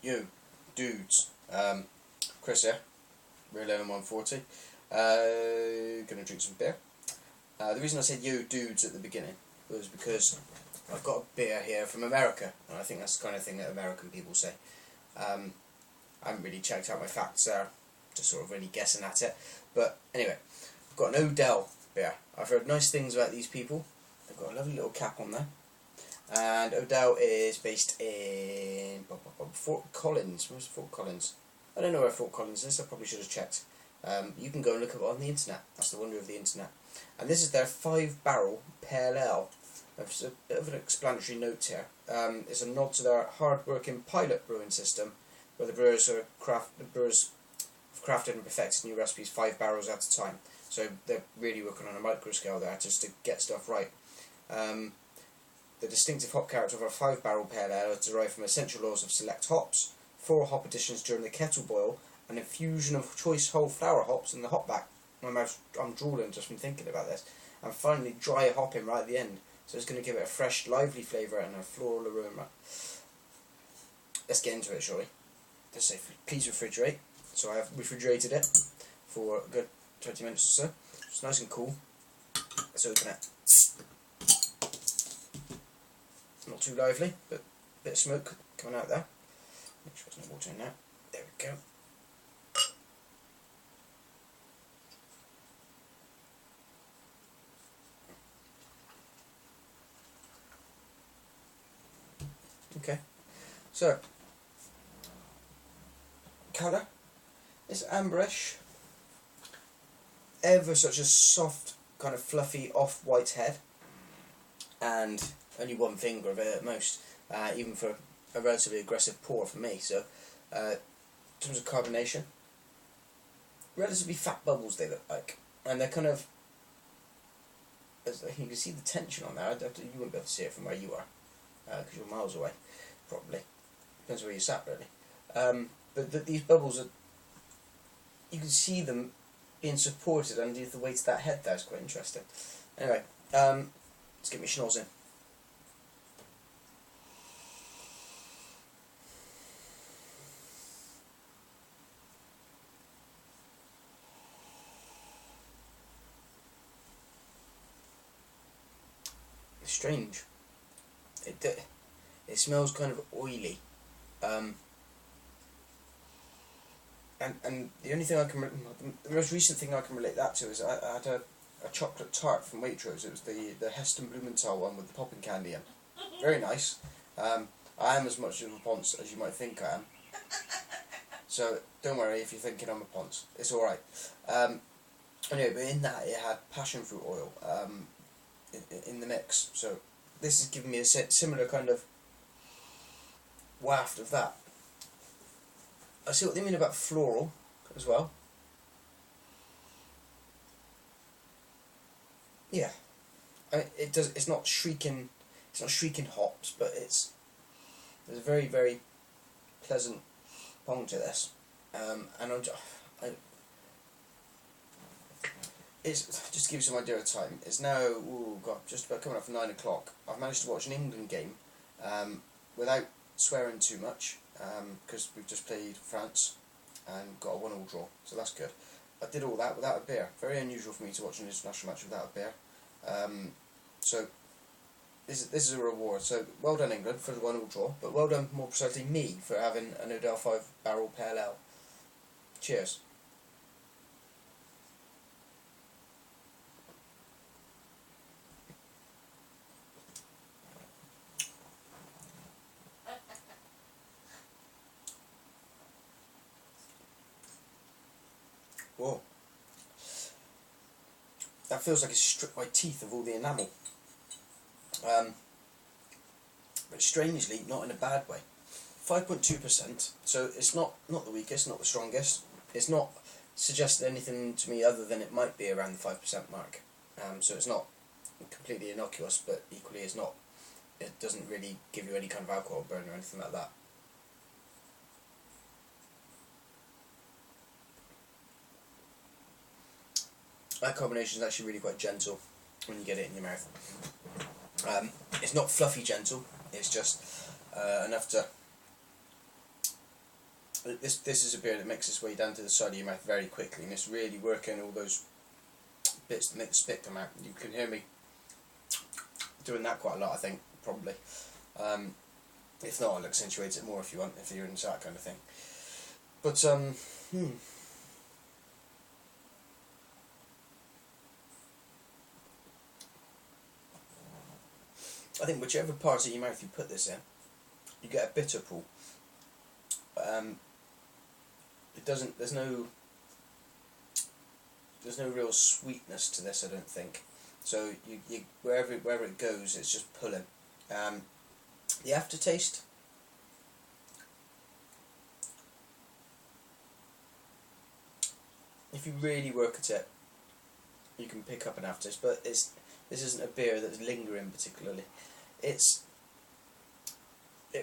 You, dudes, Chris here, Real Lemon 140, gonna drink some beer. The reason I said you, dudes at the beginning was because I've got a beer here from America, and I think that's the kind of thing that American people say. I haven't really checked out my facts there, just sort of really guessing at it, but anyway, I've got an Odell beer. I've heard nice things about these people. They've got a lovely little cap on there. And Odell is based in Fort Collins. Where's Fort Collins? I don't know where Fort Collins is. I probably should have checked. You can go and look it up on the internet. That's the wonder of the internet. And this is their 5-barrel pale ale. There's a bit of an explanatory note here. It's a nod to their hard-working pilot brewing system, where the brewers have crafted and perfected new recipes 5 barrels at a time. So they're really working on a micro scale there just to get stuff right. The distinctive hop character of our 5-barrel pale ale is derived from essential oils of select hops, 4 hop additions during the kettle boil, an infusion of choice whole flower hops in the hop back. I'm drooling just from thinking about this. And finally dry hopping right at the end. So it's going to give it a fresh, lively flavour and a floral aroma. Let's get into it, shall we? Let's say, please refrigerate. So I have refrigerated it for a good 20 minutes or so. It's nice and cool. Let's open it. Not too lively, but a bit of smoke coming out there. Make sure there's no water in there. There we go. Okay, so colour is amberish, ever such a soft, kind of fluffy off-white head, and only one finger of it at most, even for a relatively aggressive pour for me. So, in terms of carbonation, relatively fat bubbles they look like, and they're kind of, you can see the tension on there. You wouldn't be able to see it from where you are, because you're miles away, probably. Depends where you sat, really. But these bubbles are, you can see them being supported underneath the weight of that head there. It's quite interesting. Anyway, let's get my schnoz in. It's strange. It smells kind of oily, and the only thing the most recent thing I can relate that to is I had a chocolate tart from Waitrose. It was the Heston Blumenthal one with the popping candy in. Very nice. I am as much of a ponce as you might think I am. So don't worry if you're thinking I'm a ponce. It's all right. Anyway, but in that it had passion fruit oil in the mix. So this is giving me a similar kind of waft of that. I see what they mean about floral as well. Yeah, I mean, it does. It's not shrieking. It's not shrieking hops, but there's a very, very pleasant pong to this. And it's just to give you some idea of time. It's now just about coming up for 9 o'clock. I've managed to watch an England game without swearing too much, because we've just played France and got a 1-1 draw, so that's good. I did all that without a beer. Very unusual for me to watch an international match without a beer. So this is a reward. So well done England for the 1-1 draw, but well done more precisely me for having an Odell 5-barrel pale ale. Cheers. Whoa. That feels like it's stripped my teeth of all the enamel. But strangely, not in a bad way. 5.2%, so it's not the weakest, not the strongest. It's not suggesting anything to me other than it might be around the 5% mark. So it's not completely innocuous, but equally it's not. It doesn't really give you any kind of alcohol burn or anything like that. That combination is actually really quite gentle when you get it in your mouth. It's not fluffy gentle, it's just enough to this is a beer that makes its way down to the side of your mouth very quickly, and it's really working all those bits that make the spit come out. You can hear me doing that quite a lot, I think, probably. If not, I'll accentuate it more if you want, if you're into that kind of thing. But I think whichever part of your mouth you put this in, you get a bitter pull. It doesn't. There's no real sweetness to this, I don't think. So you wherever it goes, it's just pulling. The aftertaste. If you really work at it, you can pick up an aftertaste. But this isn't a beer that's lingering particularly. It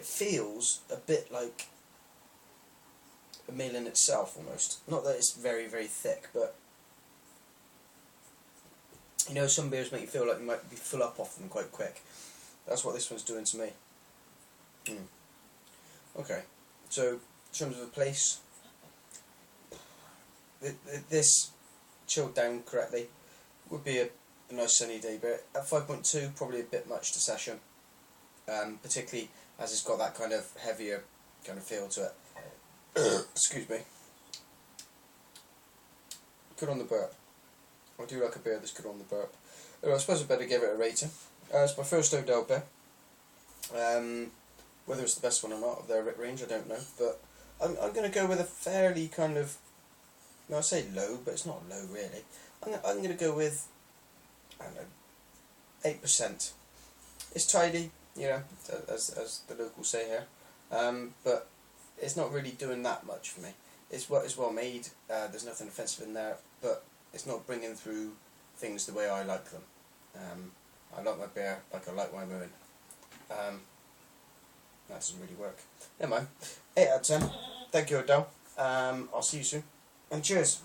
feels a bit like a meal in itself almost. Not that it's very, very thick, but you know, some beers make you feel like you might be full up off them quite quick. That's what this one's doing to me. Okay, so in terms of the place, this chilled down correctly would be a nice sunny day beer. At 5.2, probably a bit much to session, particularly as it's got that kind of heavier kind of feel to it. Excuse me. Good on the burp. I do like a beer that's good on the burp. I suppose I better give it a rating. It's my first Odell beer. Whether it's the best one or not of their range, I don't know. But I'm going to go with a fairly kind of, no, I say low, but it's not low really. I'm going to go with, I don't know, 8%. It's tidy, you know, as the locals say here. But it's not really doing that much for me. It's well made. There's nothing offensive in there, but it's not bringing through things the way I like them. I like my beer like I like my moon. That doesn't really work. Never mind. 8 out of 10. Thank you, Odell. I'll see you soon. And cheers.